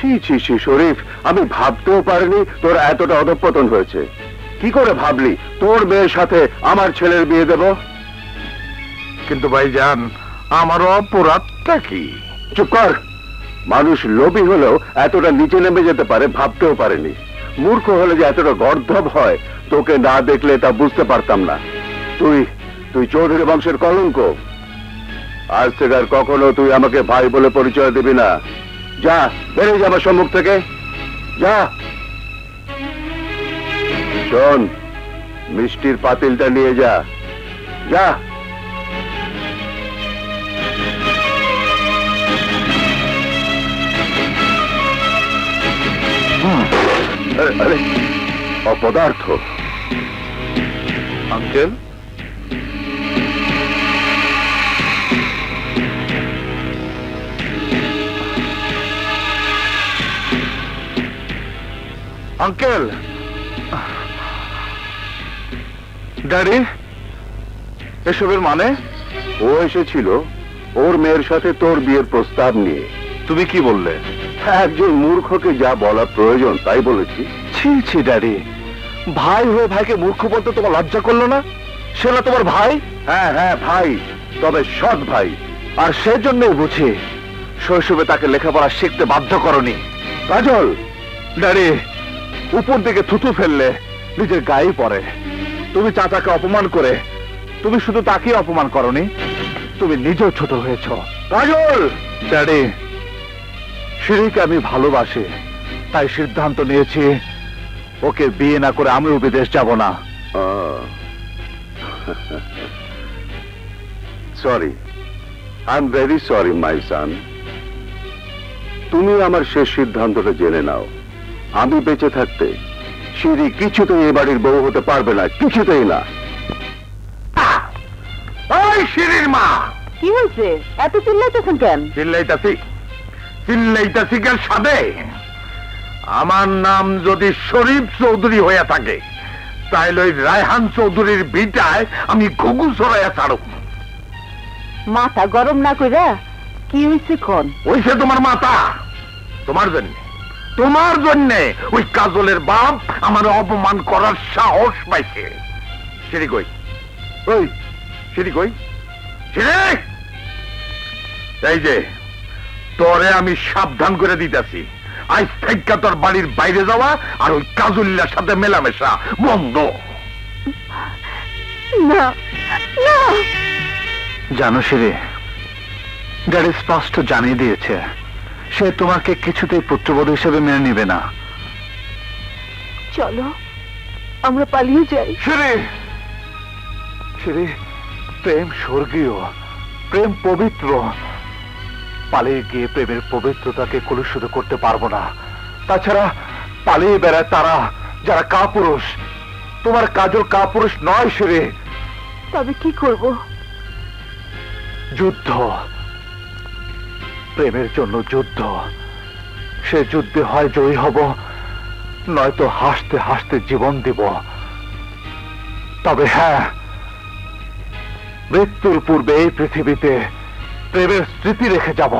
ছি ছি ছি শরীফ, আমি ভাবতেও পারিনি তোর এতটা অধঃপতন হয়েছে। কি করে ভাবলি তোর মেয়ের সাথে আমার ছেলের বিয়ে দেব? কিন্তু ভাইজান, আমারও অপরাধটা কি? চুপ কর। মানুষ লোভী হলেও এতটা নিচে নেমে যেতে পারে ভাবতেও পারেনি। মূর্খ হলে যে এতটা গর্ধব হয় তোকে না দেখলে তা বুঝতে পারতাম না। তুই তুই চৌধুরী বংশের কলঙ্ক। আজ থেকে আর কখনো তুই আমাকে ভাই বলে পরিচয় দিবি না। যা, বেরিয়ে যা আমার সম্মুখ থেকে, যা। শোন, মিষ্টির পাতিলটা নিয়ে যা, যা। আরে অপদার্থ। আঙ্কেল, আঙ্কেল, ড্যাডি, এসবের মানে? ও এসেছিল ওর মেয়ের সাথে তোর বিয়ের প্রস্তাব নিয়ে। তুমি কি বললে? একজন মূর্খকে যা বলা প্রয়োজন তাই বলেছি। ছি ছি ড্যাডি, ভাই হয়ে ভাইকে মূর্খ বলতে তোমার লজ্জা করলো না? সে না তোমার ভাই? হ্যাঁ হ্যাঁ ভাই, তবে সৎ ভাই। আর সেজন্যই বুঝি শৈশবে তাকে লেখাপড়া শিখতে বাধ্য করনি। কাজল, ড্যাডি, উপর দিকে থুতু ফেললে নিজের গায়ে পড়ে। তুমি চাচাকে অপমান করে তুমি শুধু তাকে অপমান করনি, তুমি নিজেও ছোট হয়েছ। কাজল! ড্যাডি, শিরিকে আমি ভালোবাসি, তাই সিদ্ধান্ত নিয়েছি ওকে বিয়ে না করে আমিও বিদেশ যাব না। Sorry, I am very sorry my son. তুমি আমার শেষ সিদ্ধান্তটা জেনে নাও। আমি বেঁচে থাকতে শিরি কিছুতেই এ বাড়ির বউ হতে পারবে না, কিছুতেই না। ওই শিরির মা! কি হয়েছে? এত চিল্লাইতেছেন কেন? চিল্লাইতাছি কেন সাদে? আমার নাম যদি শরীফ চৌধুরী হয়ে থাকে তাহলে ওই রায়হান চৌধুরীর ভিটায় আমি ঘুঘু ছড়াইয়া ছাড়ব। মাথা গরম না কইরা কি হয়েছে কোন? ওইসে তোমার মাথা। তোমার জন্যে ওই কাজলের বাপ আমার অপমান করার সাহস পাইছে। সিঁড়ি কই? ওই সিঁড়ি কই? সিঁড়ি! এই যে তোরে আমি সাবধান করে দিতেছি, আজ থেকে তোর বাড়ির বাইরে যাওয়া আর ওই কাজুল্লার সাথে মেলামেশা বন্ধ। না না, জানো সিঁড়ি, ড্যাডি স্পষ্ট জানিয়ে দিয়েছে সে তোমাকে কিছুতেই পুত্রবধূ হিসেবে মেনে নিবে না। চলো আমরা পালিয়ে যাই। সিঁড়ি, প্রেম স্বর্গীয়, প্রেম পবিত্র। পালিয়ে গিয়ে প্রেমের পবিত্রতাকে কলুষিত করতে পারবো না। তাছাড়া পালিয়ে বেড়ায় তারা যারা কাপুরুষ। তোমার কাজল কাপুরুষ নয় সিঁড়ি। তবে কি করব? যুদ্ধ, প্রেমের জন্য যুদ্ধ। সে যুদ্ধে হয় জয়ী হব, নয়তো হাসতে হাসতে জীবন দিব। তবে হ্যাঁ, মৃত্যুর পূর্বে এই পৃথিবীতে প্রেমের স্মৃতি রেখে যাব।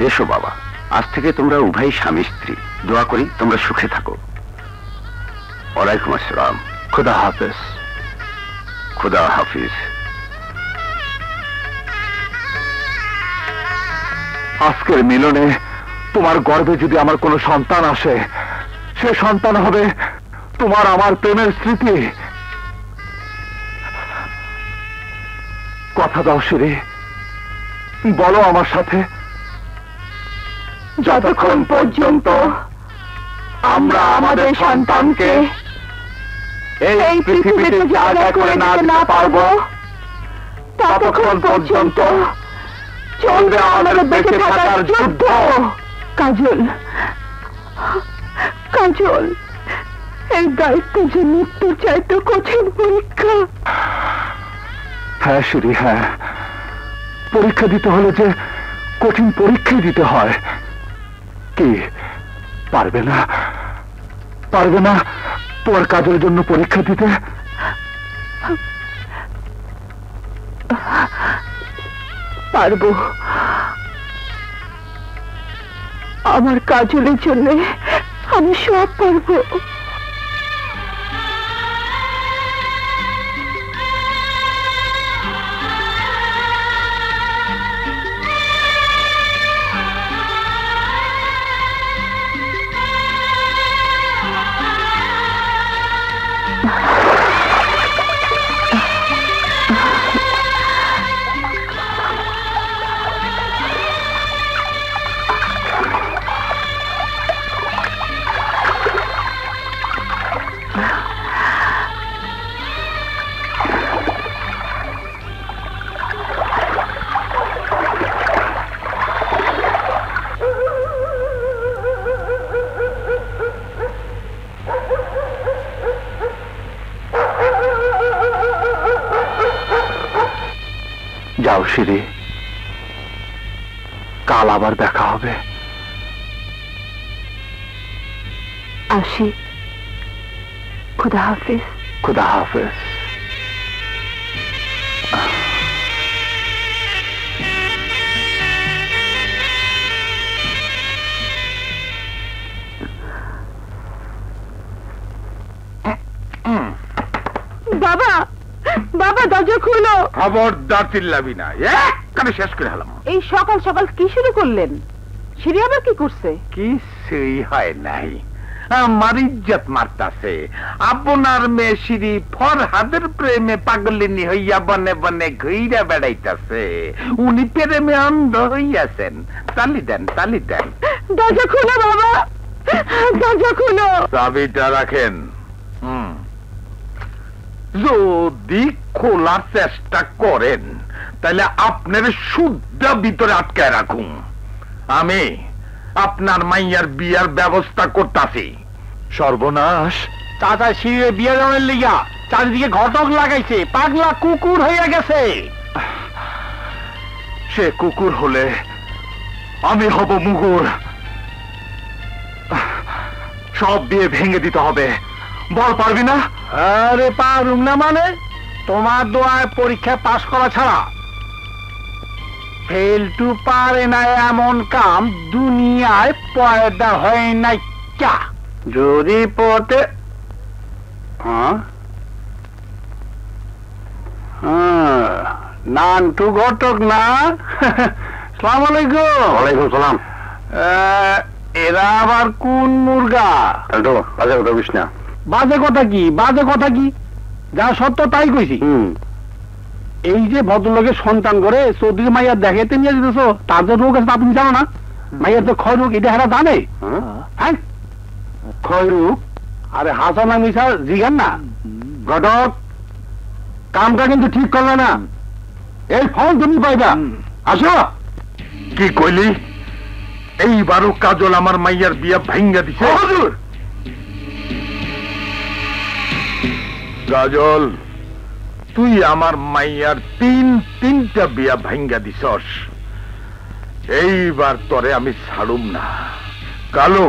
এসো বাবা, আজ থেকে তোমরা উভয় স্বামী স্ত্রী। দোয়া করি তোমরা সুখে থাকো। ওয়ালাইকুম আসসালাম। খুদা হাফেজ। খুদা হাফিজ। আজকের মিলনে তোমার গর্ভে যদি আমার কোনো সন্তান আসে, সে সন্তান হবে তোমার আমার প্রেমের স্মৃতি। কথা দাও সিঁড়ি, বলো আমার সাথে। যতক্ষণ পর্যন্ত আমরা আমাদের সন্তানকে এই পৃথিবীতে জায়গা করে না দিতে পারবো, ততক্ষণ পর্যন্ত চলবে আমাদের বেঁচে থাকার যুদ্ধ। কাজল, কাজল, এই দায়িত্ব যে মৃত্যুর চাইতে কঠিন পরীক্ষা। হ্যাঁ সিঁড়ি, হ্যাঁ, পরীক্ষা দিতে হলে যে কঠিন পরীক্ষাই দিতে হয়। কি পারবে না? পারবে না তোমার কাজের জন্য পরীক্ষা দিতে? পারবো। আমার কাজলের জন্য আমি সব পারবো। যাও সিঁড়ি, কাল আবার দেখা হবে। আসি। খুদা হাফিজ। খুদা হাফেজ। বাবা, বাবা দরজা খুলো। খবরদার চিল্লাবি না, একখানে শেষ করে হলাম। এই সকাল সকাল কি শুরু করলেন? সিঁড়ি আবার কি করছে? কিছুই হয় নাই, আমার ইজ্জত মারতাছে। আপনার মেয়ে সিঁড়ি ফরহাদের প্রেমে পাগলিনী হইয়া বনে বনে ঘুইরা বেড়াইতাছে। উনি প্রেমে অন্ধ হইয়াছেন। তালি দেন, তালি দেন। দরজা খুলো বাবা, দরজা খুলো। চাবিটা রাখেন। যদি খোলার চেষ্টা করেন তাহলে আপনার শুদ্ধ ভিতরে আটকায় রাখুন। আমি আপনার মাইয়ার বিয়ার ব্যবস্থা করতেছি। সর্বনাশ! চাচা সিঁড়ে বিয়ে দেওয়ার লিগা চারিদিকে ঘটক লাগাইছে, পাগলা কুকুর হয়ে গেছে। সে কুকুর হলে আমি হব মুগুর। সব বিয়ে ভেঙে দিতে হবে। বল, পারবি না? আরে পারুম না মানে? তোমার দোয়ায় পরীক্ষা পাশ করা ছাড়া ফেল টু পারে না এমন কাম দুনিয়ায় পয়দা হয় নাই। চা যদি পথে নানটু ঘটক না? সালাম আলাইকুম। ওয়ালাইকুম সালাম। এরা আবার কোন মুরগা? বাজে কথা বুঝ না। বাজে কথা কি? বাজে কথা কি? যা সত্য তাই কইছি। এই যে ভদ্রলোকের সন্তান করে চৌধুরী মাইয়ার দেখাইতে নিয়ে যেতেছ, তার যে রোগ আছে আপনি জানো না? মাইয়ার তো ক্ষয় রোগ, এটা হেরা জানে? হ্যাঁ, ক্ষয় রোগ। আরে হাসানা মিশা জিগান না। ঘটক, কামটা কিন্তু ঠিক করলে না। এই ফল তুমি পাইবা। আসো। কি কইলি? এইবারও কাজল আমার মাইয়ার বিয়া ভাঙ্গা দিছে। কাজল, তুই আমার মাইয়ার তিনটা বিয়া ভাঙ্গা দিছস। এইবার তরে আমি ছাড়ুম না। কালু,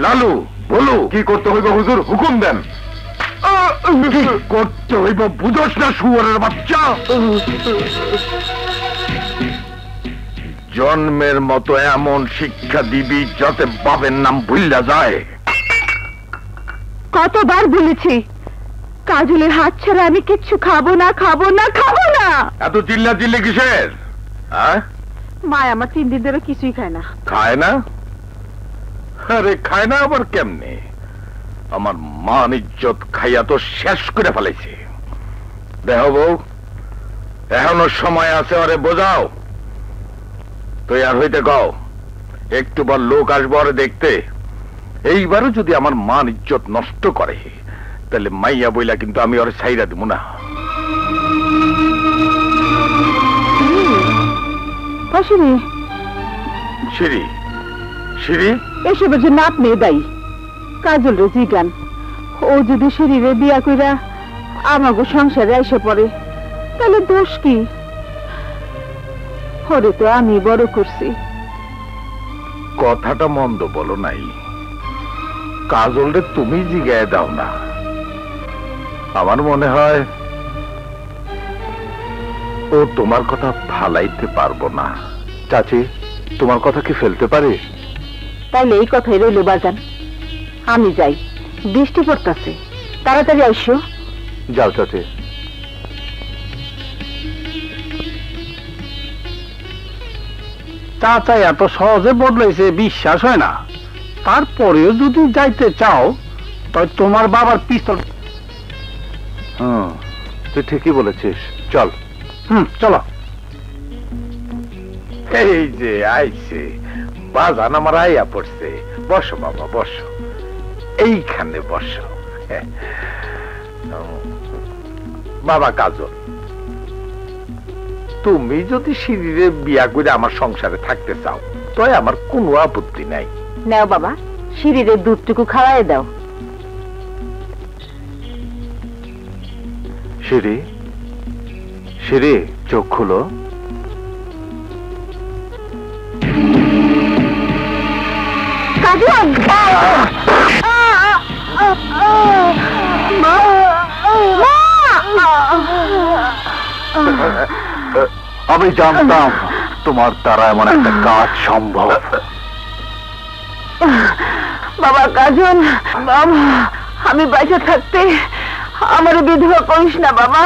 লালু, বলো কি করতে হইব? হুজুর হুকুম দেন। কি করতে হইব বুঝস না শুয়োরের বাচ্চা? জন্মের মতো এমন শিক্ষা দিবি যাতে বাবের নাম ভুল্লা যায়। কতবার বলেছি কাজলের হাত ছাড়া আমি কিচ্ছু খাবো না, খাবো না, খাবো না। এত চিল্লা চিল্লি কিসের? মা আমার 3 দিন ধরে কিছুই খায় না। খায় না? আরে খায় না আবার কেমনে? আমার মান ইজ্জত খাইয়া তো শেষ করে ফেলেছে। দেহ বউ, এখনো সময় আছে, ওরে বোঝাও। তুই আর হইতে কও, একটু পর লোক আসবো ওরে দেখতে। এইবারও যদি আমার মান ইজ্জত নষ্ট করে তাহলে মাইয়া বইলা কিন্তু আমি ওরে ছাইরা দিব না। সিঁড়ি সিঁড়ি এসবের জন্য আপনি দায়ী। কাজল রে জিগান, ও যদি শরীরে বিয়া কইরা আমাগো সংসারে এসে পড়ে তাহলে দোষ কি? ওরে তো আমি বড় করছি। কথাটা মন্দ বলো নাই। কাজল রে তুমি জিগায় দাও না। আমার মনে হয় ও তোমার কথা ফালাইতে পারবো না। চাচি, তোমার কথা কি ফেলতে পারে? তাইলে এই কথাই রইল বাজান, আমি যাই, বৃষ্টি পড়তাছে, তাড়াতাড়ি আইসো। যাও চাচি। চাচা এত সহজে বদলাইছে বিশ্বাস হয় না। তারপরেও যদি যাইতে চাও তাই তোমার বাবার পিস্তল। তুই ঠিকই বলেছিস, চল। চলো। এই যে আইছে বাজান আমার আইয়া পড়ছে। বসো বাবা বসো, এইখানে বসো। বাবা কাজল, তুমি যদি সিঁড়িরে বিয়া করে আমার সংসারে থাকতে চাও তাই আমার কোনো আপত্তি নাই। নাও বাবা, সিঁড়িরে দুধটুকু খাওয়াই দাও। সিঁড়ি, সিঁড়ি, চোখ খুলো। কাজল! আমি জানতাম তোমার দ্বারা এমন একটা কাজ সম্ভব। বাবা কাজল, বাবা, আমি বাইরে থাকতে আমার বিধবা করিস না বাবা।